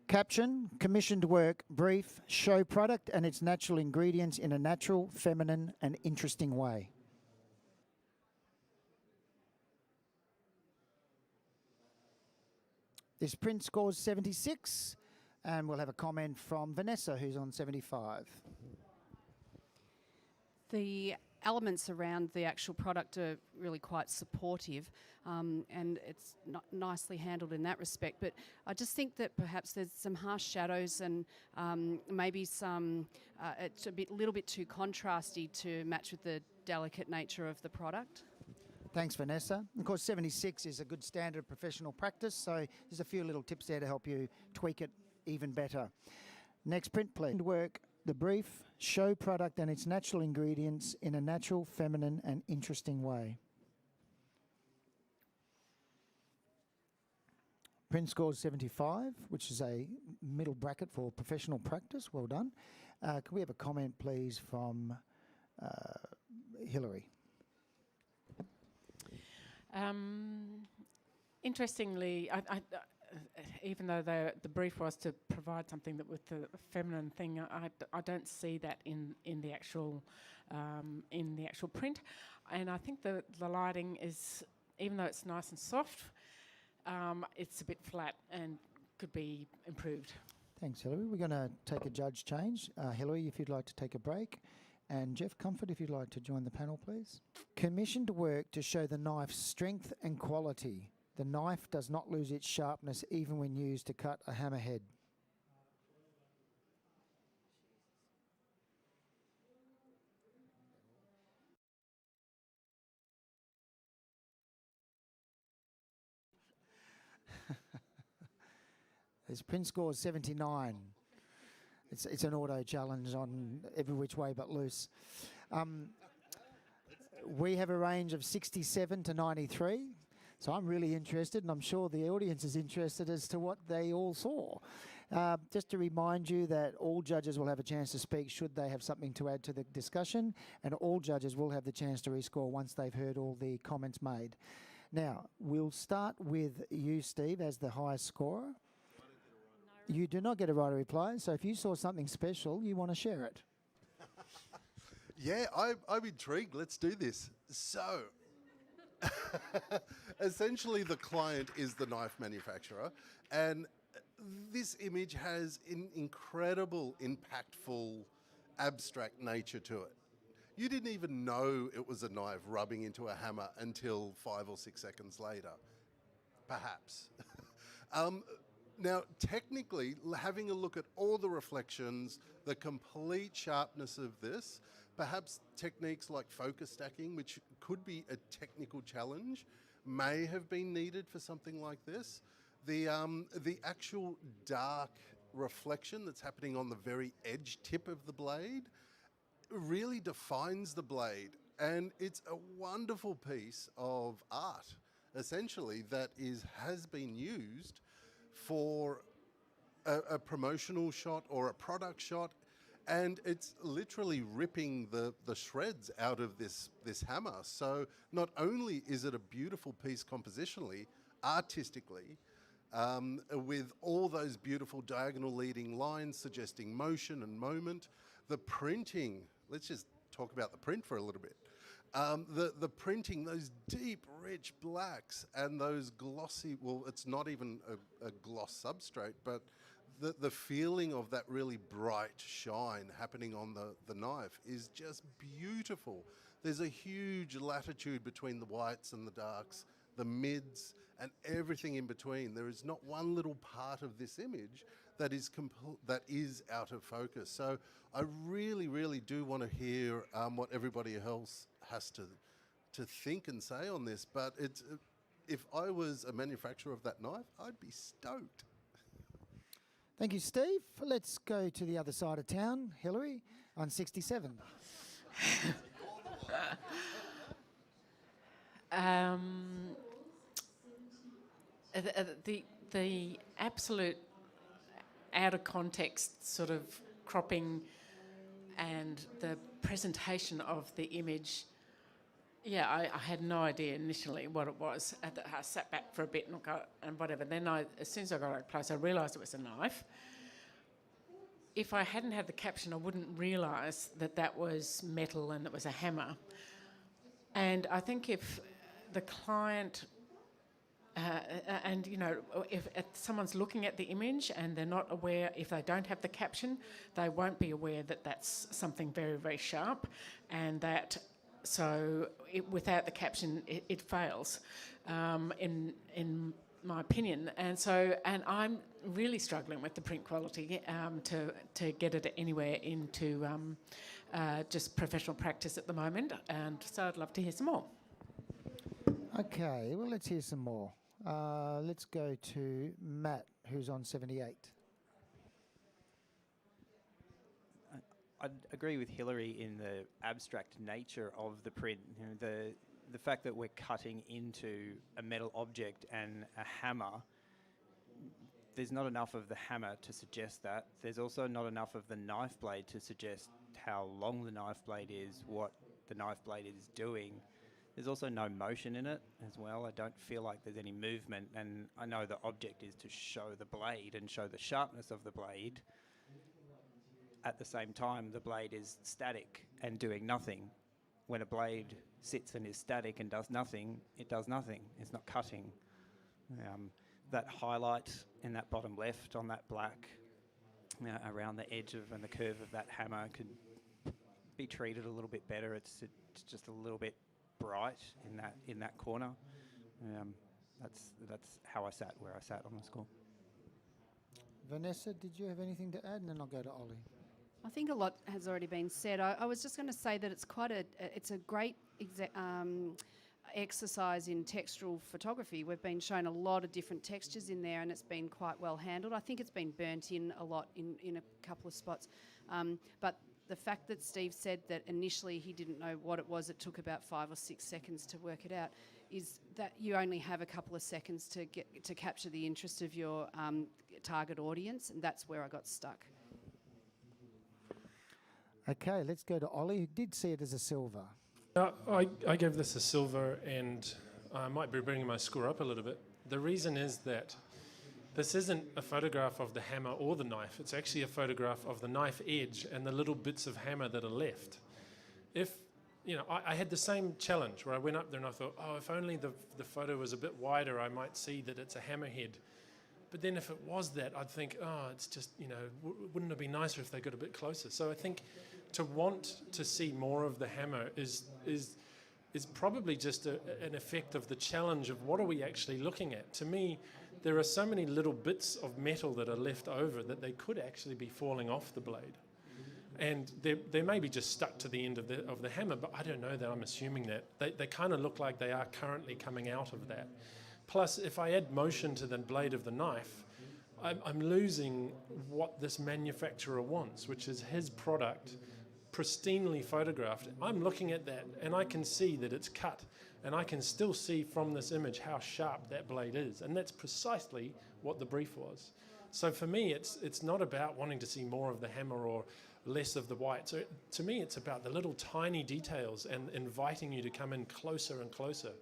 Caption, commissioned work, brief, show product and its natural ingredients in a natural, feminine and interesting way. This print scores 76, and we'll have a comment from Vanessa, who's on 75. The elements around the actual product are really quite supportive, and it's nicely handled in that respect. But I just think that perhaps there's some harsh shadows and maybe some it's little bit too contrasty to match with the delicate nature of the product. Thanks, Vanessa. Of course, 76 is a good standard of professional practice, so there's a few little tips there to help you tweak it even better. Next print, please. Work, the brief, show product and its natural ingredients in a natural, feminine and interesting way. Print scores 75, which is a middle bracket for professional practice. Well done. Can we have a comment, please, from Hilary? Interestingly, even though the brief was to provide something that with the feminine thing, I don't see that in the actual print, and I think the lighting is, even though it's nice and soft, it's a bit flat and could be improved. Thanks, Hilary. We're going to take a judge change. Hilary, if you'd like to take a break. And Jeff Comfort, if you'd like to join the panel, please. Commissioned work to show the knife's strength and quality. The knife does not lose its sharpness even when used to cut a hammerhead. This print score is 79. It's an auto challenge on every which way but loose. We have a range of 67 to 93. So I'm really interested, and I'm sure the audience is interested as to what they all saw. Just to remind you that all judges will have a chance to speak should they have something to add to the discussion, and all judges will have the chance to rescore once they've heard all the comments made. Now, we'll start with you, Steve, as the highest scorer. You do not get a right of reply, so if you saw something special, you want to share it. Yeah, I'm intrigued. Let's do this. So, essentially the client is the knife manufacturer, and this image has an incredible, impactful, abstract nature to it. You didn't even know it was a knife rubbing into a hammer until 5 or 6 seconds later, perhaps. Now, technically, having a look at all the reflections, the complete sharpness of this, perhaps techniques like focus stacking, which could be a technical challenge, may have been needed for something like this. The actual dark reflection that's happening on the very edge tip of the blade really defines the blade, and it's a wonderful piece of art, essentially, that has been used for a promotional shot or a product shot, and it's literally ripping the shreds out of this hammer. So not only is it a beautiful piece compositionally, artistically, with all those beautiful diagonal leading lines suggesting motion and moment, the printing, let's just talk about the print for a little bit. The printing, those deep, rich blacks and those glossy, well, it's not even a gloss substrate, but the feeling of that really bright shine happening on the knife is just beautiful. There's a huge latitude between the whites and the darks, the mids, and everything in between. There is not one little part of this image that is out of focus. So I really, really do want to hear what everybody else has to think and say on this. But if I was a manufacturer of that knife, I'd be stoked. Thank you, Steve. Let's go to the other side of town. Hilary, on 67. The absolute out of context sort of cropping and the presentation of the image, Yeah, I had no idea initially what it was. I sat back for a bit and whatever. Then as soon as I got up close, I realised it was a knife. If I hadn't had the caption, I wouldn't realise that that was metal and it was a hammer. And I think if the client, if someone's looking at the image and they're not aware, if they don't have the caption, they won't be aware that that's something very, very sharp, and that without the caption, it fails, in my opinion. And I'm really struggling with the print quality to get it anywhere into just professional practice at the moment. And so I'd love to hear some more. Okay, well, let's hear some more. Let's go to Matt, who's on 78. I'd agree with Hillary in the abstract nature of the print. You know, the fact that we're cutting into a metal object and a hammer, there's not enough of the hammer to suggest that. There's also not enough of the knife blade to suggest how long the knife blade is, what the knife blade is doing. There's also no motion in it as well. I don't feel like there's any movement, and I know the object is to show the blade and show the sharpness of the blade. At the same time, the blade is static and doing nothing. When a blade sits and is static and does nothing, it does nothing. It's not cutting. That highlight in that bottom left on that black around the edge of and the curve of that hammer could be treated a little bit better. It's just a little bit bright in that corner. That's how I sat where I sat on the score. Vanessa, did you have anything to add? And then I'll go to Ollie. I think a lot has already been said. I was just going to say that it's a great exercise in textural photography. We've been shown a lot of different textures in there, and it's been quite well handled. I think it's been burnt in a lot in a couple of spots. But the fact that Steve said that initially he didn't know what it was, it took about 5 or 6 seconds to work it out, is that you only have a couple of seconds to capture the interest of your target audience, and that's where I got stuck. Okay, let's go to Ollie, who did see it as a silver. I gave this a silver, and I might be bringing my score up a little bit. The reason is that this isn't a photograph of the hammer or the knife. It's actually a photograph of the knife edge and the little bits of hammer that are left. I had the same challenge where I went up there and I thought, if only the photo was a bit wider, I might see that it's a hammerhead. But then if it was that, I'd think, it's just, wouldn't it be nicer if they got a bit closer? So I think to want to see more of the hammer is probably just an effect of the challenge of what are we actually looking at. To me, there are so many little bits of metal that are left over that they could actually be falling off the blade. And they may be just stuck to the end of the hammer, but I don't know that. I'm assuming that. They kind of look like they are currently coming out of that. Plus, if I add motion to the blade of the knife, I'm losing what this manufacturer wants, which is his product pristinely photographed. I'm looking at that and I can see that it's cut, and I can still see from this image how sharp that blade is, and that's precisely what the brief was. So for me, it's not about wanting to see more of the hammer or less of the white. So to me, it's about the little tiny details and inviting you to come in closer and closer.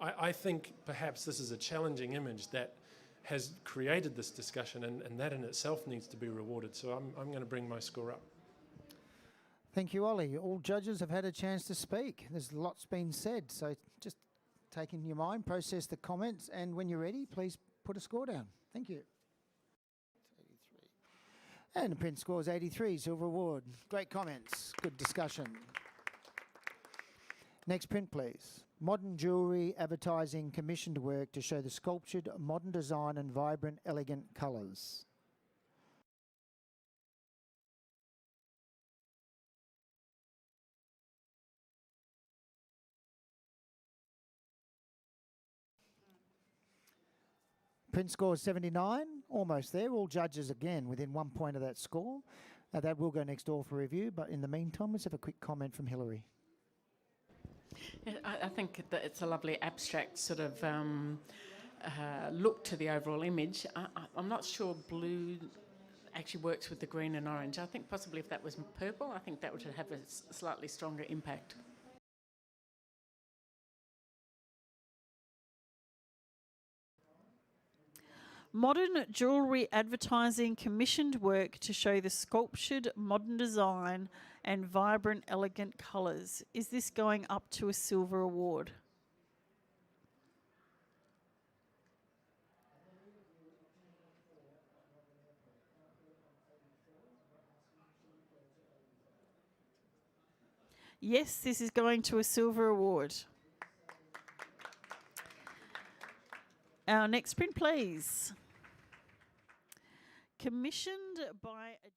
I think perhaps this is a challenging image that has created this discussion, and that in itself needs to be rewarded. So I'm going to bring my score up. Thank you, Ollie. All judges have had a chance to speak. There's lots been said, so just take in your mind, process the comments, and when you're ready, please put a score down. Thank you. 83. And the print score is 83, silver award. Great comments, good discussion. Next print, please. Modern jewellery advertising commissioned work to show the sculptured modern design and vibrant, elegant colours. Print score is 79, almost there. All judges, again, within 1 point of that score. That will go next door for review, but in the meantime, let's have a quick comment from Hillary. I think that it's a lovely abstract sort of look to the overall image. I'm not sure blue actually works with the green and orange. I think possibly if that was purple, I think that would have a slightly stronger impact. Modern jewellery advertising commissioned work to show the sculptured modern design and vibrant, elegant colours. Is this going up to a silver award? Yes, this is going to a silver award. Our next print, please. Commissioned by a